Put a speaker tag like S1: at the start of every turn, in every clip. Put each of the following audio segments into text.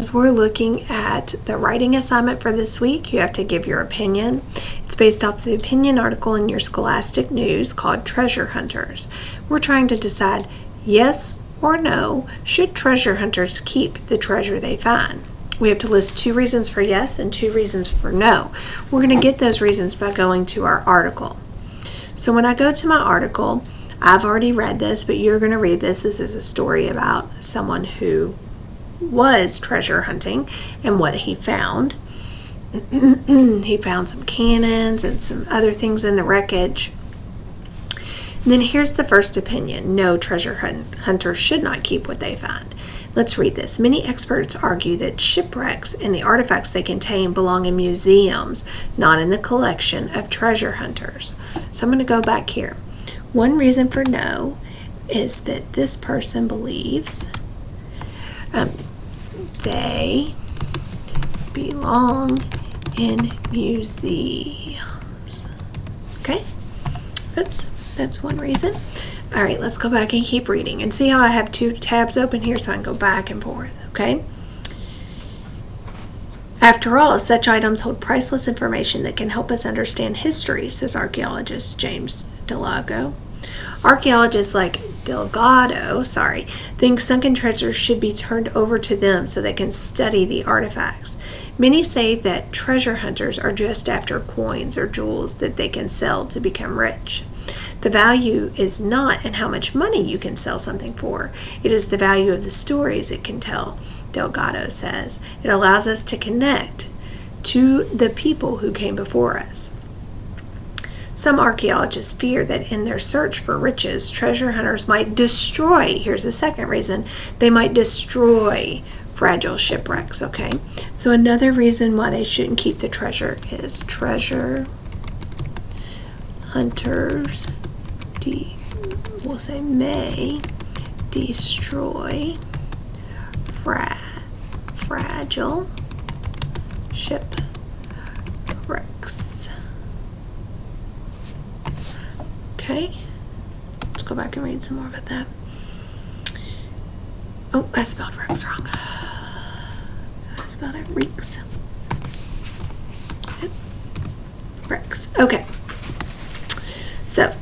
S1: As we're looking at the writing assignment for this week, you have to give your opinion. It's based off the opinion article in your Scholastic News called Treasure Hunters. We're trying to decide yes or no, should treasure hunters keep the treasure they find? We have to list 2 reasons for yes and 2 reasons for no. We're going to get those reasons by going to our article. So when I go to my article, I've already read this, but you're going to read this. This is a story about someone who was treasure hunting and what he found. He found some cannons and some other things in the wreckage. And then here's the first opinion. No, treasure hunters should not keep what they find. Let's read this. Many experts argue that shipwrecks and the artifacts they contain belong in museums, not in the collection of treasure hunters. So I'm going to go back here. One reason for no is that this person believes they belong in museums. Okay? Oops, that's one reason. All right, let's go back and keep reading. And see how I have 2 tabs open here so I can go back and forth, okay? After all, such items hold priceless information that can help us understand history, says archaeologist James Delgado. Archaeologists like Delgado, think sunken treasures should be turned over to them so they can study the artifacts. Many say that treasure hunters are just after coins or jewels that they can sell to become rich. The value is not in how much money you can sell something for. It is the value of the stories it can tell, Delgado says. It allows us to connect to the people who came before us. Some archaeologists fear that in their search for riches, treasure hunters might destroy, here's the second reason, they might destroy fragile shipwrecks, okay? So another reason why they shouldn't keep the treasure is treasure hunters may destroy fragile shipwrecks. Okay, let's go back and read some more about that. Oh, I spelled wrecks wrong. I spelled it reeks. Wrecks. Okay. So,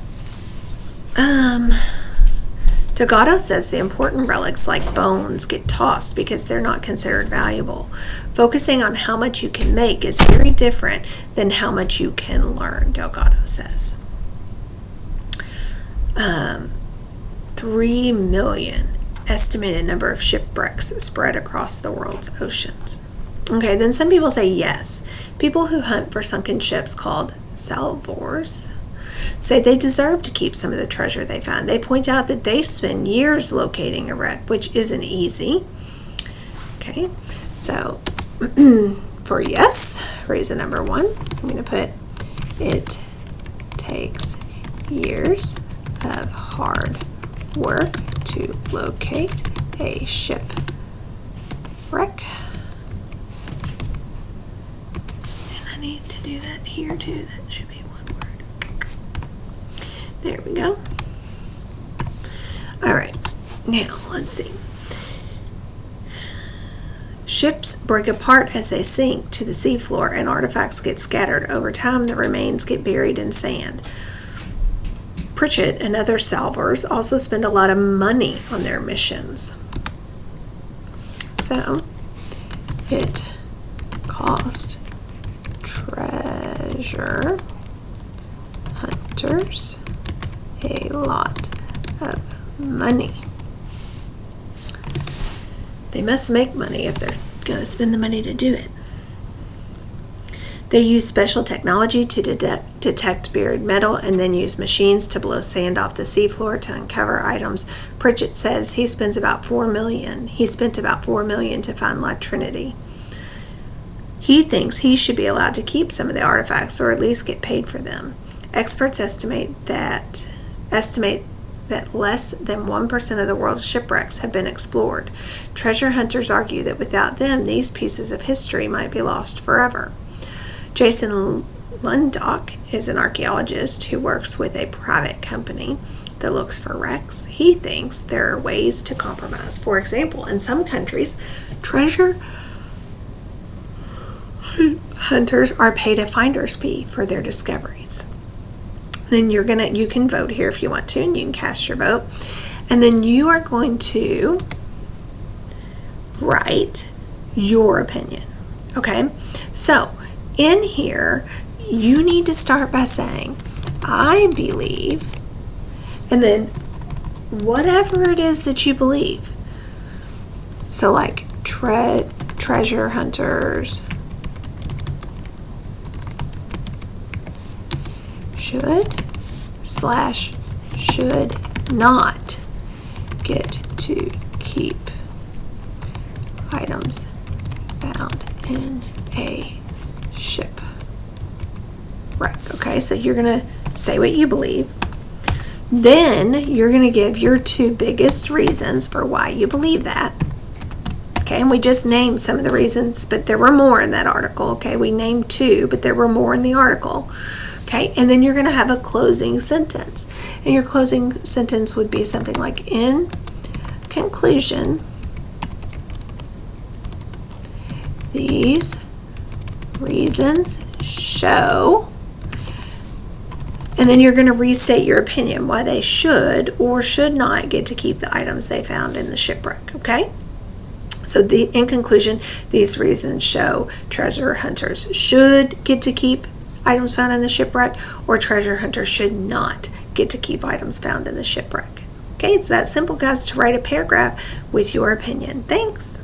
S1: Delgado says the important relics like bones get tossed because they're not considered valuable. Focusing on how much you can make is very different than how much you can learn, Delgado says. 3 million estimated number of shipwrecks spread across the world's oceans. Okay, then some people say yes. People who hunt for sunken ships called salvors say they deserve to keep some of the treasure they find. They point out that they spend years locating a wreck, which isn't easy. Okay, so for yes, reason number 1, I'm going to put it takes years of hard work to locate a shipwreck. And I need to do that here too. That should be one word. There we go. All right, now let's see. Ships break apart as they sink to the seafloor and artifacts get scattered. Over time, the remains get buried in sand. Pritchett and other salvors also spend a lot of money on their missions. So, it cost treasure hunters a lot of money. They must make money if they're going to spend the money to do it. They use special technology to detect buried metal and then use machines to blow sand off the seafloor to uncover items. Pritchett says he spent about $4 million to find La Trinity. He thinks he should be allowed to keep some of the artifacts or at least get paid for them. Experts estimate that less than 1% of the world's shipwrecks have been explored. Treasure hunters argue that without them, these pieces of history might be lost forever. Jason Lundock is an archaeologist who works with a private company that looks for wrecks. He thinks there are ways to compromise. For example, in some countries, treasure hunters are paid a finder's fee for their discoveries. Then you can vote here if you want to, and you can cast your vote. And then you are going to write your opinion. Okay? So, in here, you need to start by saying, I believe, and then whatever it is that you believe. So like treasure hunters should not get to keep items found in a shipwreck. Okay, so you're going to say what you believe. Then you're going to give your 2 biggest reasons for why you believe that. Okay, and we just named some of the reasons, but there were more in that article. Okay, we named 2, but there were more in the article. Okay, and then you're going to have a closing sentence. And your closing sentence would be something like, in conclusion, these reasons show, and then you're going to restate your opinion why they should or should not get to keep the items they found in the shipwreck. Okay? So in conclusion, these reasons show treasure hunters should get to keep items found in the shipwreck, or treasure hunters should not get to keep items found in the shipwreck. Okay, it's that simple, guys, to write a paragraph with your opinion. Thanks.